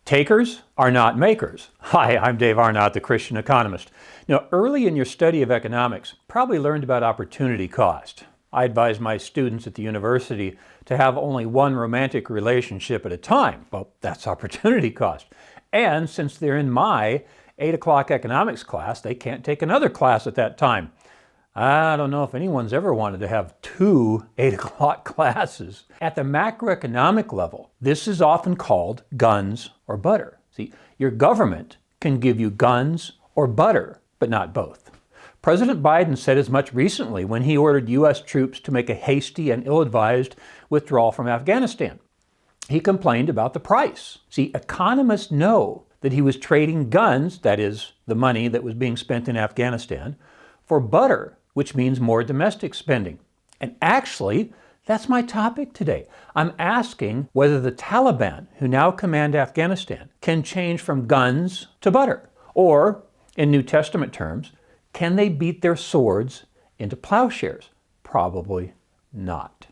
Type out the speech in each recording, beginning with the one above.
Takers are not makers. Hi, I'm Dave Arnott, the Christian Economist. Now, early in your study of economics, probably learned about opportunity cost. I advise my students at the university to have only one romantic relationship at a time. Well, that's opportunity cost. And since they're in my 8 o'clock economics class, they can't take another class at that time. I don't know if anyone's ever wanted to have two 8 o'clock classes. At the macroeconomic level, this is often called guns or butter. See, your government can give you guns or butter, but not both. President Biden said as much recently when he ordered U.S. troops to make a hasty and ill-advised withdrawal from Afghanistan. He complained about the price. See, economists know that he was trading guns, that is, the money that was being spent in Afghanistan, for butter, which means more domestic spending. And actually, that's my topic today. I'm asking whether the Taliban, who now command Afghanistan, can change from guns to butter. Or, in New Testament terms, can they beat their swords into plowshares? Probably not.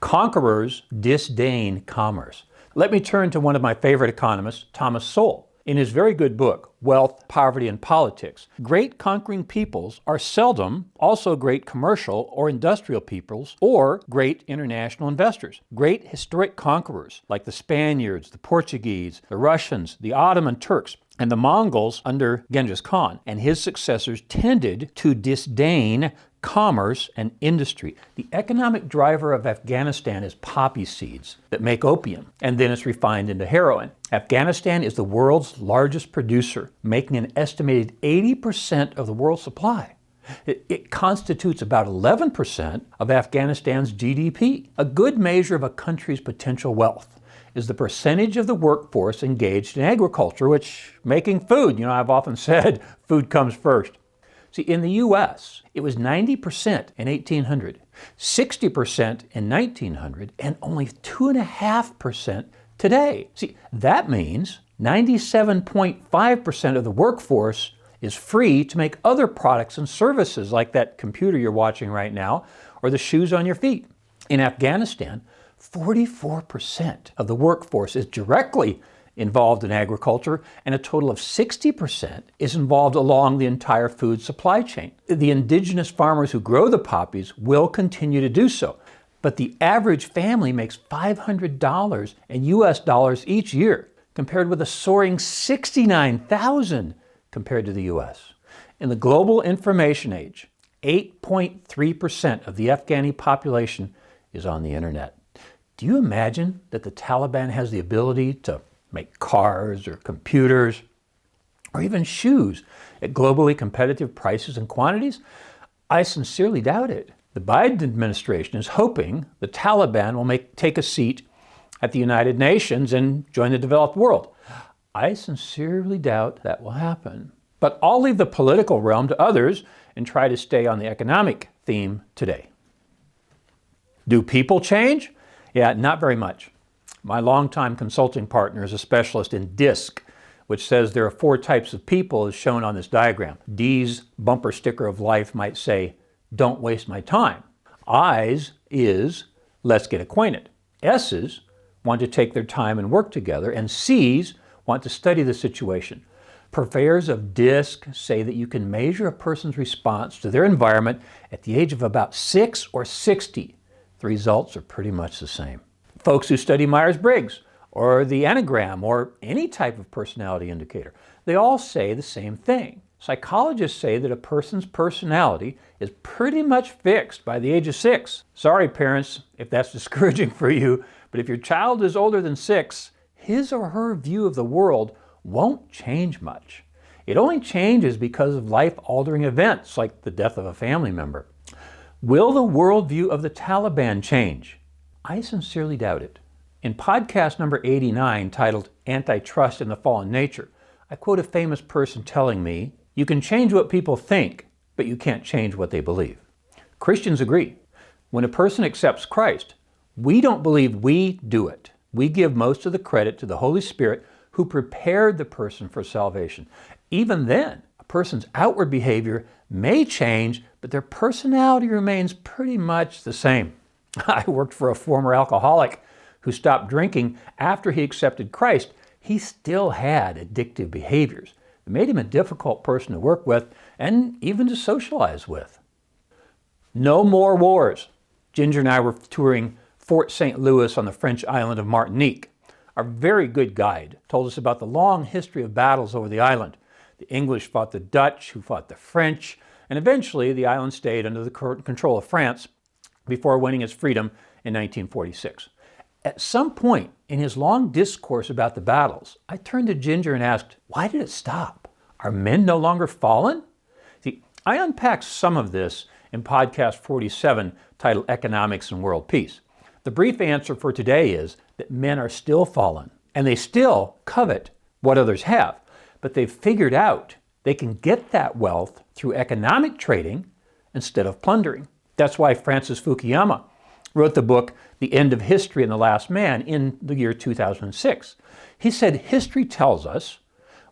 Conquerors disdain commerce. Let me turn to one of my favorite economists, Thomas Sowell. In his very good book, Wealth, Poverty, and Politics, great conquering peoples are seldom also great commercial or industrial peoples or great international investors. Great historic conquerors like the Spaniards, the Portuguese, the Russians, the Ottoman Turks, and the Mongols under Genghis Khan and his successors tended to disdain commerce and industry. The economic driver of Afghanistan is poppy seeds that make opium, and then it's refined into heroin. Afghanistan is the world's largest producer, making an estimated 80% of the world's supply. It constitutes about 11% of Afghanistan's GDP. A good measure of a country's potential wealth is the percentage of the workforce engaged in agriculture, which making food. I've often said food comes first. See, in the U.S., it was 90% in 1800, 60% in 1900, and only 2.5% today. See, that means 97.5% of the workforce is free to make other products and services like that computer you're watching right now or the shoes on your feet. In Afghanistan, 44% of the workforce is directly involved in agriculture, and a total of 60% is involved along the entire food supply chain. The indigenous farmers who grow the poppies will continue to do so, but the average family makes $500 in US dollars each year, compared with a soaring $69,000 compared to the US. In the global information age, 8.3% of the Afghani population is on the internet. Do you imagine that the Taliban has the ability to make cars or computers or even shoes at globally competitive prices and quantities? I sincerely doubt it. The Biden administration is hoping the Taliban will take a seat at the United Nations and join the developed world. I sincerely doubt that will happen. But I'll leave the political realm to others and try to stay on the economic theme today. Do people change? Yeah, not very much. My longtime consulting partner is a specialist in DISC, which says there are 4 types of people as shown on this diagram. D's bumper sticker of life might say, don't waste my time. I's is, let's get acquainted. S's want to take their time and work together, and C's want to study the situation. Purveyors of DISC say that you can measure a person's response to their environment at the age of about 6 or 60. The results are pretty much the same. Folks who study Myers-Briggs or the Enneagram or any type of personality indicator, they all say the same thing. Psychologists say that a person's personality is pretty much fixed by the age of 6. Sorry, parents, if that's discouraging for you, but if your child is older than 6, his or her view of the world won't change much. It only changes because of life-altering events like the death of a family member. Will the worldview of the Taliban change? I sincerely doubt it. In podcast number 89, titled Antitrust in the Fallen Nature, I quote a famous person telling me, "You can change what people think, but you can't change what they believe." Christians agree. When a person accepts Christ, we don't believe we do it. We give most of the credit to the Holy Spirit who prepared the person for salvation. Even then, a person's outward behavior may change, but their personality remains pretty much the same. I worked for a former alcoholic who stopped drinking after he accepted Christ, he still had addictive behaviors that made him a difficult person to work with and even to socialize with. No more wars. Ginger and I were touring Fort St. Louis on the French island of Martinique. Our very good guide told us about the long history of battles over the island. The English fought the Dutch, who fought the French, and eventually the island stayed under the control of France before winning its freedom in 1946. At some point in his long discourse about the battles, I turned to Ginger and asked, why did it stop? Are men no longer fallen? See, I unpacked some of this in podcast 47 titled Economics and World Peace. The brief answer for today is that men are still fallen, and they still covet what others have, but they've figured out they can get that wealth through economic trading instead of plundering. That's why Francis Fukuyama wrote the book The End of History and the Last Man in the year 2006. He said history tells us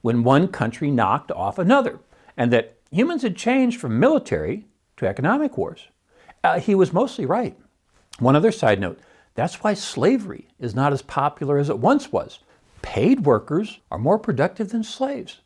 when one country knocked off another, and that humans had changed from military to economic wars. He was mostly right. One other side note, that's why slavery is not as popular as it once was. Paid workers are more productive than slaves.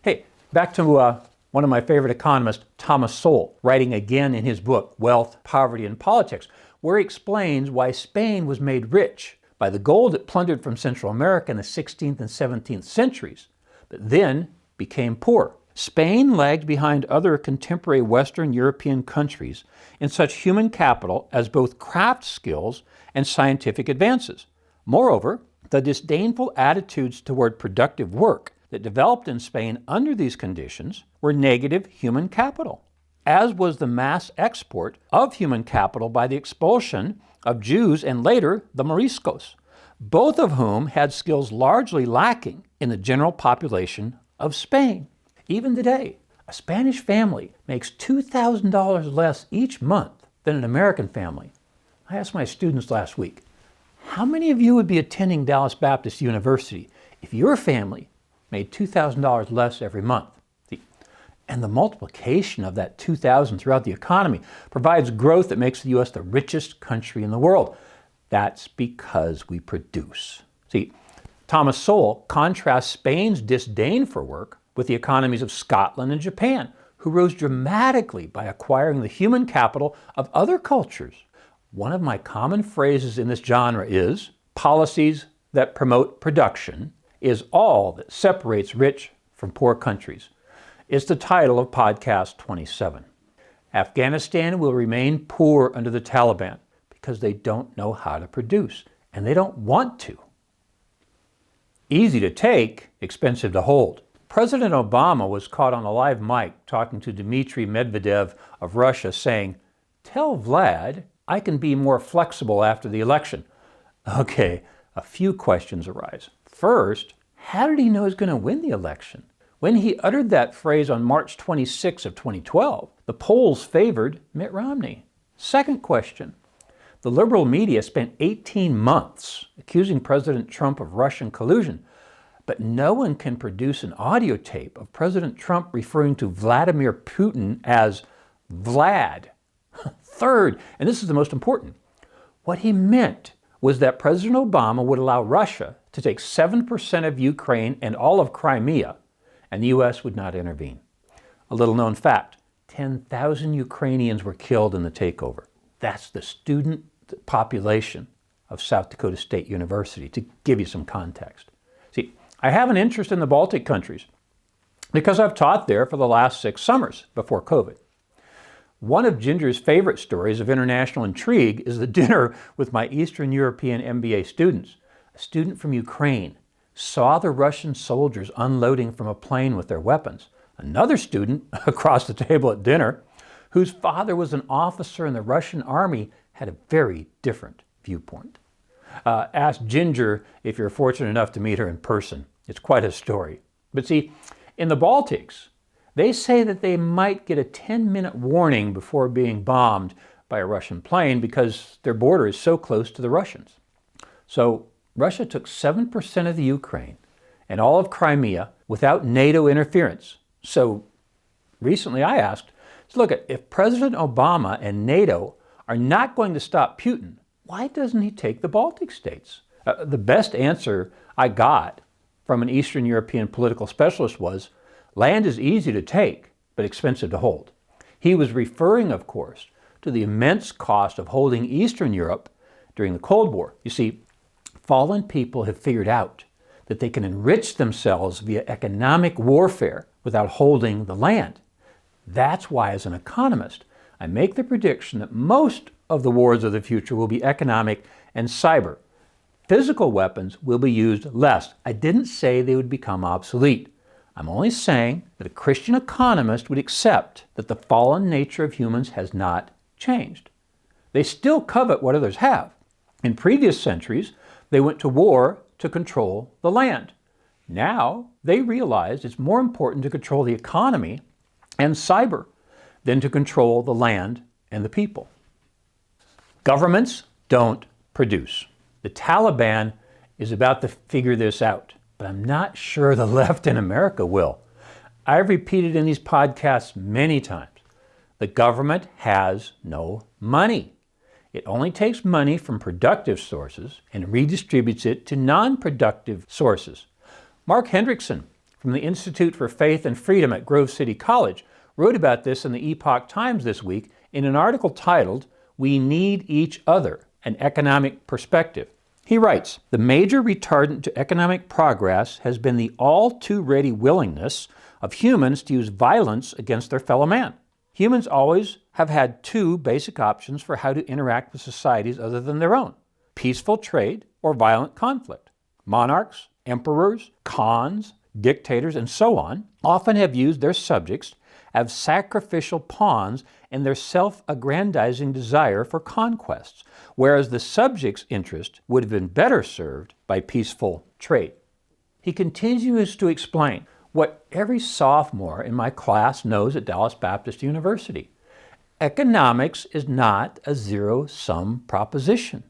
Hey, back to one of my favorite economists, Thomas Sowell, writing again in his book, Wealth, Poverty, and Politics, where he explains why Spain was made rich by the gold it plundered from Central America in the 16th and 17th centuries, but then became poor. Spain lagged behind other contemporary Western European countries in such human capital as both craft skills and scientific advances. Moreover, the disdainful attitudes toward productive work that developed in Spain under these conditions were negative human capital, as was the mass export of human capital by the expulsion of Jews and later the Moriscos, both of whom had skills largely lacking in the general population of Spain. Even today, a Spanish family makes $2,000 less each month than an American family. I asked my students last week, how many of you would be attending Dallas Baptist University if your family made $2,000 less every month? And the multiplication of that $2,000 throughout the economy provides growth that makes the U.S. the richest country in the world. That's because we produce. See, Thomas Sowell contrasts Spain's disdain for work with the economies of Scotland and Japan, who rose dramatically by acquiring the human capital of other cultures. One of my common phrases in this genre is, policies that promote production is all that separates rich from poor countries. It's the title of podcast 27. Afghanistan will remain poor under the Taliban because they don't know how to produce, and they don't want to. Easy to take, expensive to hold. President Obama was caught on a live mic talking to Dmitry Medvedev of Russia saying, "Tell Vlad I can be more flexible after the election." Okay, a few questions arise. First, how did he know he was going to win the election? When he uttered that phrase on March 26 of 2012, the polls favored Mitt Romney. Second question, the liberal media spent 18 months accusing President Trump of Russian collusion, but no one can produce an audio tape of President Trump referring to Vladimir Putin as Vlad. Third, and this is the most important, what he meant was that President Obama would allow Russia to take 7% of Ukraine and all of Crimea, and the U.S. would not intervene. A little known fact, 10,000 Ukrainians were killed in the takeover. That's the student population of South Dakota State University, to give you some context. See, I have an interest in the Baltic countries because I've taught there for the last 6 summers before COVID. One of Ginger's favorite stories of international intrigue is the dinner with my Eastern European MBA students. A student from Ukraine saw the Russian soldiers unloading from a plane with their weapons. Another student across the table at dinner, whose father was an officer in the Russian army, had a very different viewpoint. Ask Ginger if you're fortunate enough to meet her in person. It's quite a story. But see, in the Baltics, they say that they might get a 10-minute warning before being bombed by a Russian plane because their border is so close to the Russians. So Russia took 7% of the Ukraine and all of Crimea without NATO interference. So recently I asked, look, if President Obama and NATO are not going to stop Putin, why doesn't he take the Baltic states? The best answer I got from an Eastern European political specialist was, land is easy to take, but expensive to hold. He was referring, of course, to the immense cost of holding Eastern Europe during the Cold War. You see, fallen people have figured out that they can enrich themselves via economic warfare without holding the land. That's why, as an economist, I make the prediction that most of the wars of the future will be economic and cyber. Physical weapons will be used less. I didn't say they would become obsolete. I'm only saying that a Christian economist would accept that the fallen nature of humans has not changed. They still covet what others have. In previous centuries, they went to war to control the land. Now, they realize it's more important to control the economy and cyber than to control the land and the people. Governments don't produce. The Taliban is about to figure this out, but I'm not sure the left in America will. I've repeated in these podcasts many times, the government has no money. It only takes money from productive sources and redistributes it to non-productive sources. Mark Hendrickson from the Institute for Faith and Freedom at Grove City College wrote about this in the Epoch Times this week in an article titled, "We Need Each Other, an Economic Perspective." He writes, "The major retardant to economic progress has been the all-too-ready willingness of humans to use violence against their fellow man. Humans always have had two basic options for how to interact with societies other than their own: peaceful trade or violent conflict. Monarchs, emperors, khans, dictators, and so on often have used their subjects as sacrificial pawns in their self-aggrandizing desire for conquests, whereas the subject's interest would have been better served by peaceful trade." He continues to explain what every sophomore in my class knows at Dallas Baptist University. Economics is not a zero-sum proposition,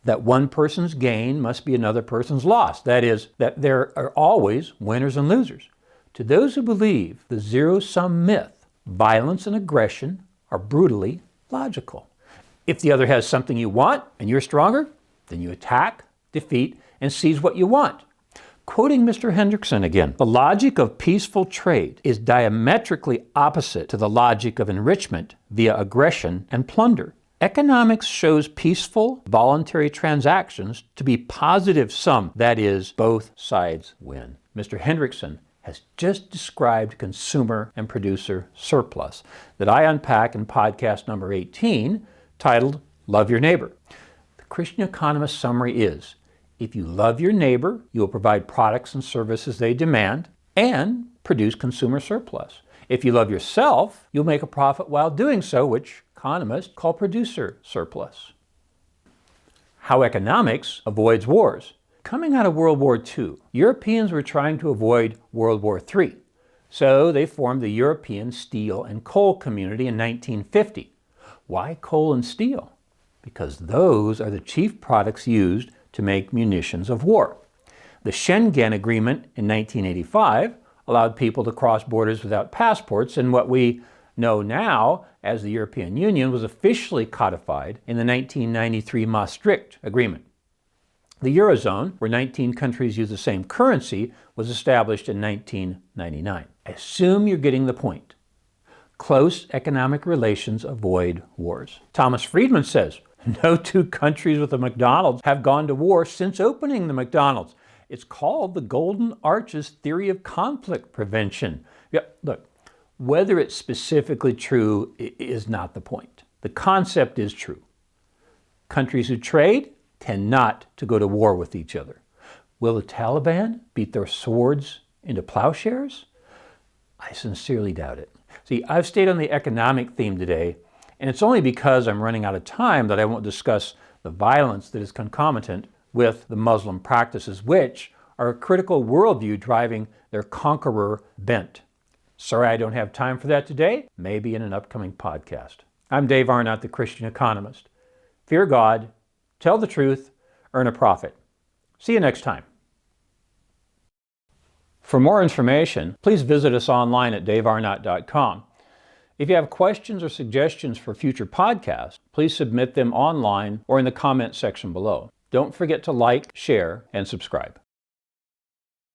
that one person's gain must be another person's loss. That is, that there are always winners and losers. To those who believe the zero-sum myth, violence and aggression are brutally logical. If the other has something you want and you're stronger, then you attack, defeat, and seize what you want. Quoting Mr. Hendrickson again, "The logic of peaceful trade is diametrically opposite to the logic of enrichment via aggression and plunder. Economics shows peaceful, voluntary transactions to be positive sum, that is, both sides win." Mr. Hendrickson has just described consumer and producer surplus that I unpack in podcast number 18, titled Love Your Neighbor. The Christian Economist summary is, if you love your neighbor, you will provide products and services they demand and produce consumer surplus. If you love yourself, you'll make a profit while doing so, which economists call producer surplus. How economics avoids wars. Coming out of World War II, Europeans were trying to avoid World War III, so they formed the European Steel and Coal Community in 1950. Why coal and steel? Because those are the chief products used to make munitions of war. The Schengen Agreement in 1985 allowed people to cross borders without passports, and what we know now as the European Union was officially codified in the 1993 Maastricht Agreement. The Eurozone, where 19 countries use the same currency, was established in 1999. I assume you're getting the point. Close economic relations avoid wars. Thomas Friedman says, no two countries with a McDonald's have gone to war since opening the McDonald's. It's called the Golden Arches theory of conflict prevention. Yeah, look, whether it's specifically true is not the point. The concept is true. Countries who trade tend not to go to war with each other. Will the Taliban beat their swords into plowshares? I sincerely doubt it. See, I've stayed on the economic theme today, and it's only because I'm running out of time that I won't discuss the violence that is concomitant with the Muslim practices, which are a critical worldview driving their conqueror bent. Sorry I don't have time for that today, maybe in an upcoming podcast. I'm Dave Arnott, the Christian Economist. Fear God, tell the truth, earn a profit. See you next time. For more information, please visit us online at davearnott.com. If you have questions or suggestions for future podcasts, please submit them online or in the comment section below. Don't forget to like, share, and subscribe.